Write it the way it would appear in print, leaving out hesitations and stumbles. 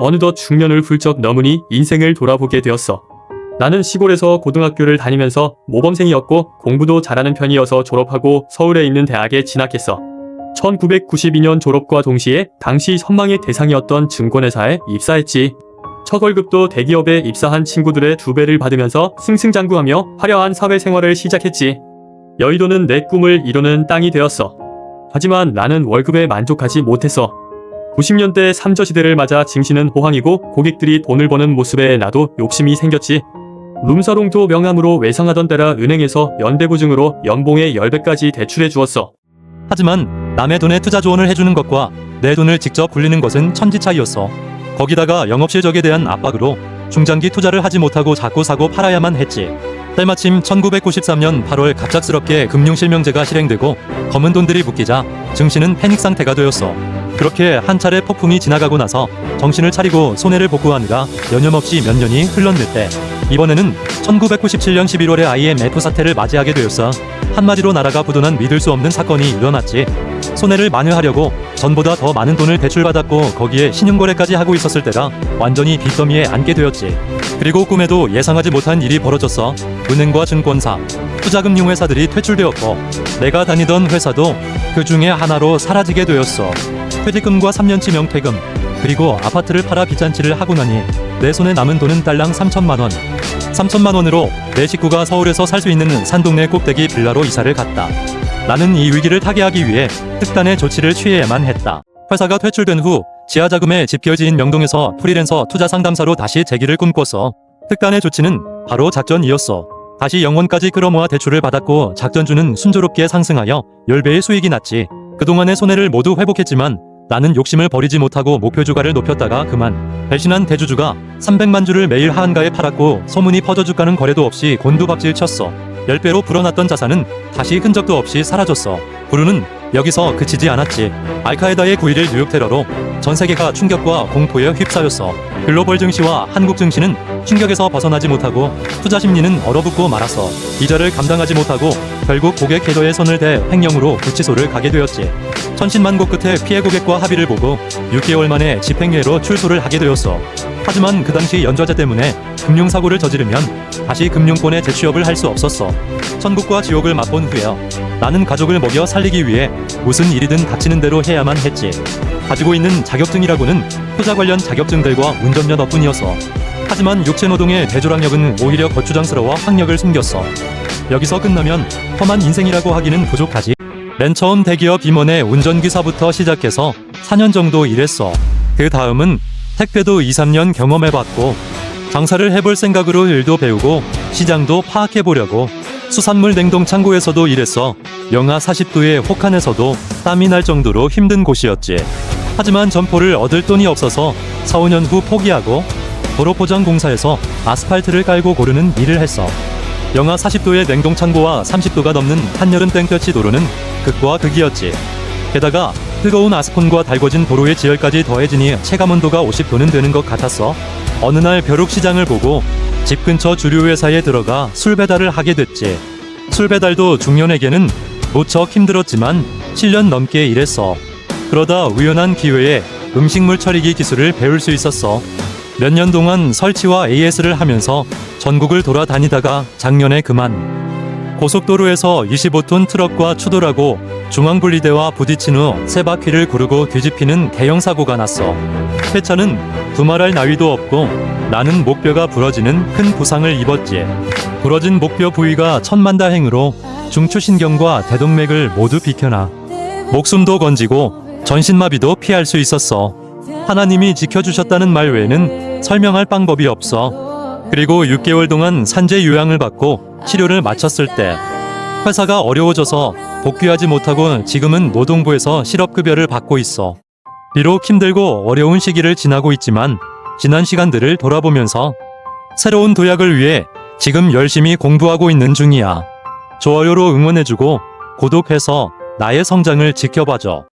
어느덧 중년을 훌쩍 넘으니 인생을 돌아보게 되었어. 나는 시골에서 고등학교를 다니면서 모범생이었고 공부도 잘하는 편이어서 졸업하고 서울에 있는 대학에 진학했어. 1992년 졸업과 동시에 당시 선망의 대상이었던 증권회사에 입사했지. 첫 월급도 대기업에 입사한 친구들의 2배를 받으면서 승승장구하며 화려한 사회생활을 시작했지. 여의도는 내 꿈을 이루는 땅이 되었어. 하지만 나는 월급에 만족하지 못했어. 90년대 삼저시대를 맞아 증시는 호황이고 고객들이 돈을 버는 모습에 나도 욕심이 생겼지. 룸사롱도 명함으로 외상하던 때라 은행에서 연대보증으로 연봉의 10배까지 대출해 주었어. 하지만 남의 돈에 투자 조언을 해주는 것과 내 돈을 직접 굴리는 것은 천지 차이였어. 거기다가 영업 실적에 대한 압박으로 중장기 투자를 하지 못하고 자꾸 사고 팔아야만 했지. 때마침 1993년 8월 갑작스럽게 금융실명제가 실행되고 검은 돈들이 묶이자 증시는 패닉 상태가 되었어. 그렇게 한 차례 폭풍이 지나가고 나서 정신을 차리고 손해를 복구하느라 여념없이 몇 년이 흘렀을 때 이번에는 1997년 11월에 IMF 사태를 맞이하게 되었어. 한마디로 나라가 부도난 믿을 수 없는 사건이 일어났지. 손해를 만회하려고 전보다 더 많은 돈을 대출받았고 거기에 신용거래까지 하고 있었을 때라 완전히 빚더미에 앉게 되었지. 그리고 꿈에도 예상하지 못한 일이 벌어졌어. 은행과 증권사, 투자금융회사들이 퇴출되었고 내가 다니던 회사도 그 중에 하나로 사라지게 되었어. 퇴직금과 3년치 명퇴금, 그리고 아파트를 팔아 빚잔치를 하고 나니 내 손에 남은 돈은 달랑 3천만 원. 3천만 원으로 내 식구가 서울에서 살 수 있는 산동네 꼭대기 빌라로 이사를 갔다. 나는 이 위기를 타개하기 위해 특단의 조치를 취해야만 했다. 회사가 퇴출된 후 지하자금에 집결지인 명동에서 프리랜서 투자 상담사로 다시 재기를 꿈꿨어. 특단의 조치는 바로 작전이었어. 다시 영원까지 끌어모아 대출을 받았고 작전주는 순조롭게 상승하여 10배의 수익이 났지. 그동안의 손해를 모두 회복했지만 나는 욕심을 버리지 못하고 목표 주가를 높였다가 그만. 배신한 대주주가 300만 주를 매일 하한가에 팔았고 소문이 퍼져 주가는 거래도 없이 곤두박질 쳤어. 10배로 불어났던 자산은 다시 흔적도 없이 사라졌어. 부르는 여기서 그치지 않았지. 알카에다의 9.11 뉴욕 테러로 전 세계가 충격과 공포에 휩싸였어. 글로벌 증시와 한국 증시는 충격에서 벗어나지 못하고 투자 심리는 얼어붙고 말았어. 이자를 감당하지 못하고 결국 고객 계좌에 손을 대 횡령으로 구치소를 가게 되었지. 천신만고 끝에 피해 고객과 합의를 보고 6개월 만에 집행유예로 출소를 하게 되었어. 하지만 그 당시 연좌제 때문에 금융사고를 저지르면 다시 금융권에 재취업을 할 수 없었어. 천국과 지옥을 맛본 후에야 나는 가족을 먹여 살리기 위해 무슨 일이든 닥치는 대로 해야만 했지. 가지고 있는 자격증이라고는 투자 관련 자격증들과 운전면허뿐이었어. 하지만 육체노동의 대조량력은 오히려 거추장스러워 학력을 숨겼어. 여기서 끝나면 험한 인생이라고 하기는 부족하지. 맨 처음 대기업 임원의 운전기사부터 시작해서 4년 정도 일했어. 그 다음은 택배도 2-3년 경험해봤고 장사를 해볼 생각으로 일도 배우고 시장도 파악해보려고 수산물 냉동창고에서도 일했어. 영하 40도의 혹한에서도 땀이 날 정도로 힘든 곳이었지. 하지만 점포를 얻을 돈이 없어서 4-5년 후 포기하고 도로포장공사에서 아스팔트를 깔고 고르는 일을 했어. 영하 40도의 냉동창고와 30도가 넘는 한여름 땡볕이 도로는 극과 극이었지. 게다가 뜨거운 아스콘과 달궈진 도로의 지열까지 더해지니 체감온도가 50도는 되는 것 같았어. 어느 날 벼룩시장을 보고 집 근처 주류회사에 들어가 술 배달을 하게 됐지. 술 배달도 중년에게는 무척 힘들었지만 7년 넘게 일했어. 그러다 우연한 기회에 음식물 처리기 기술을 배울 수 있었어. 몇 년 동안 설치와 AS를 하면서 전국을 돌아다니다가 작년에 그만. 고속도로에서 25톤 트럭과 추돌하고 중앙분리대와 부딪힌 후 세 바퀴를 구르고 뒤집히는 대형 사고가 났어. 폐차는 두말할 나위도 없고 나는 목뼈가 부러지는 큰 부상을 입었지. 부러진 목뼈 부위가 천만다행으로 중추신경과 대동맥을 모두 비켜나 목숨도 건지고 전신마비도 피할 수 있었어. 하나님이 지켜주셨다는 말 외에는 설명할 방법이 없어. 그리고 6개월 동안 산재 요양을 받고 치료를 마쳤을 때 회사가 어려워져서 복귀하지 못하고 지금은 노동부에서 실업급여를 받고 있어. 비록 힘들고 어려운 시기를 지나고 있지만 지난 시간들을 돌아보면서 새로운 도약을 위해 지금 열심히 공부하고 있는 중이야. 좋아요로 응원해주고 구독해서 나의 성장을 지켜봐줘.